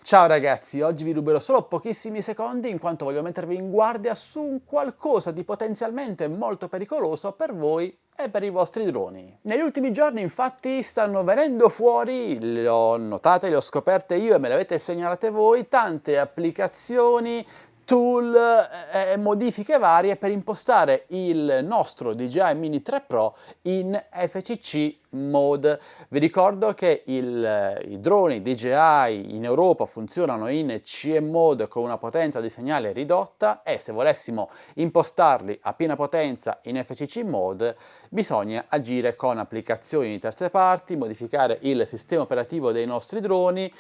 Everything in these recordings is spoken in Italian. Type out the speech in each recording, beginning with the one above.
Ciao ragazzi, oggi vi ruberò solo pochissimi secondi in quanto voglio mettervi in guardia su un qualcosa di potenzialmente molto pericoloso per voi e per i vostri droni. Negli ultimi giorni infatti stanno venendo fuori, le ho notate, le ho scoperte io e me le avete segnalate voi, tante applicazioni, tool e modifiche varie per impostare il nostro DJI Mini 3 Pro in FCC mode. Vi ricordo che i droni DJI in Europa funzionano in CE mode con una potenza di segnale ridotta e se volessimo impostarli a piena potenza in FCC mode bisogna agire con applicazioni di terze parti, modificare il sistema operativo dei nostri droni,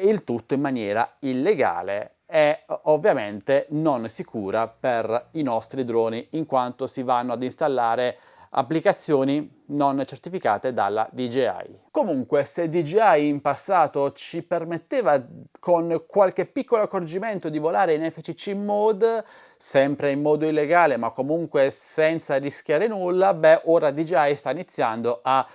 il tutto in maniera illegale e ovviamente non sicura per i nostri droni in quanto si vanno ad installare applicazioni non certificate dalla DJI. Comunque, se DJI in passato ci permetteva con qualche piccolo accorgimento di volare in FCC mode, sempre in modo illegale ma comunque senza rischiare nulla, beh, ora DJI sta iniziando a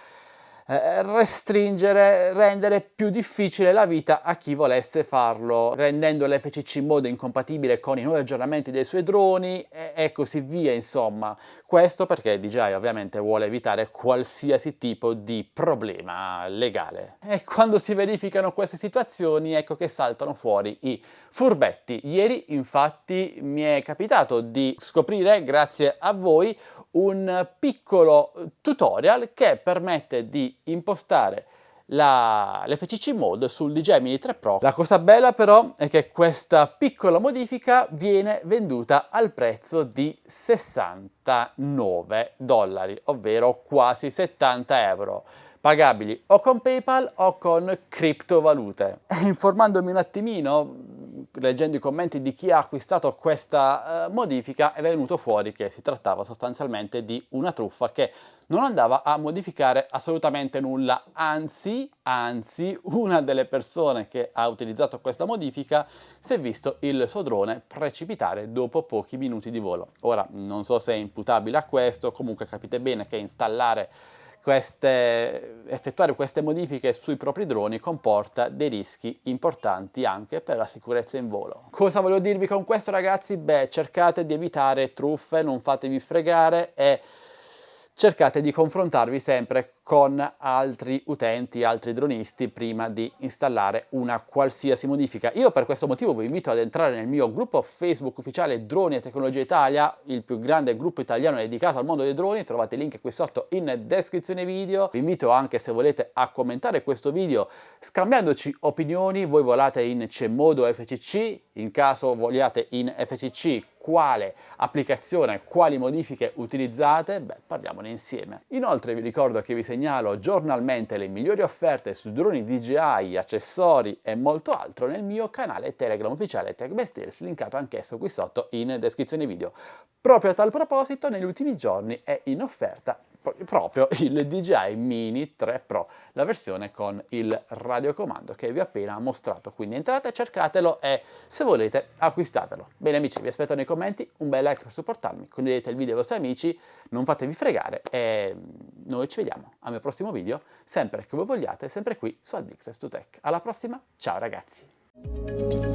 restringere, rendere più difficile la vita a chi volesse farlo, rendendo l'FCC mode incompatibile con i nuovi aggiornamenti dei suoi droni e così via, insomma. Questo perché DJI ovviamente vuole evitare qualsiasi tipo di problema legale. E quando si verificano queste situazioni, ecco che saltano fuori i furbetti. Ieri, infatti, mi è capitato di scoprire, grazie a voi, un piccolo tutorial che permette di impostare l'FCC mode sul DJI Mini 3 Pro. La cosa bella però è che questa piccola modifica viene venduta al prezzo di $69, ovvero quasi 70 euro, pagabili o con PayPal o con criptovalute. Informandomi un attimino, leggendo i commenti di chi ha acquistato questa modifica, è venuto fuori che si trattava sostanzialmente di una truffa che non andava a modificare assolutamente nulla, anzi, una delle persone che ha utilizzato questa modifica si è visto il suo drone precipitare dopo pochi minuti di volo. Ora, non so se è imputabile a questo, comunque capite bene che effettuare queste modifiche sui propri droni comporta dei rischi importanti anche per la sicurezza in volo. Cosa voglio dirvi con questo, ragazzi? Beh, cercate di evitare truffe, non fatevi fregare e cercate di confrontarvi sempre con altri utenti, altri dronisti prima di installare una qualsiasi modifica. Io per questo motivo vi invito ad entrare nel mio gruppo Facebook ufficiale Droni e Tecnologia Italia, il più grande gruppo italiano dedicato al mondo dei droni. Trovate il link qui sotto in descrizione video. Vi invito anche, se volete, a commentare questo video scambiandoci opinioni. Voi volate in CE mode o FCC? In caso vogliate in FCC, quale applicazione, quali modifiche utilizzate? Beh, parliamone insieme. Inoltre vi ricordo che vi segnalo giornalmente le migliori offerte su droni DJI, accessori e molto altro nel mio canale Telegram ufficiale Tech Best Deals, linkato anch'esso qui sotto in descrizione video. Proprio a tal proposito, negli ultimi giorni è in offerta proprio il DJI Mini 3 Pro, la versione con il radiocomando che vi ho appena mostrato. Quindi entrate, cercatelo e se volete acquistatelo. Bene amici, vi aspetto nei commenti, un bel like per supportarmi, condividete il video ai vostri amici, non fatevi fregare e noi ci vediamo al mio prossimo video, sempre che voi vogliate, sempre qui su Addicted to Tech. Alla prossima, ciao ragazzi!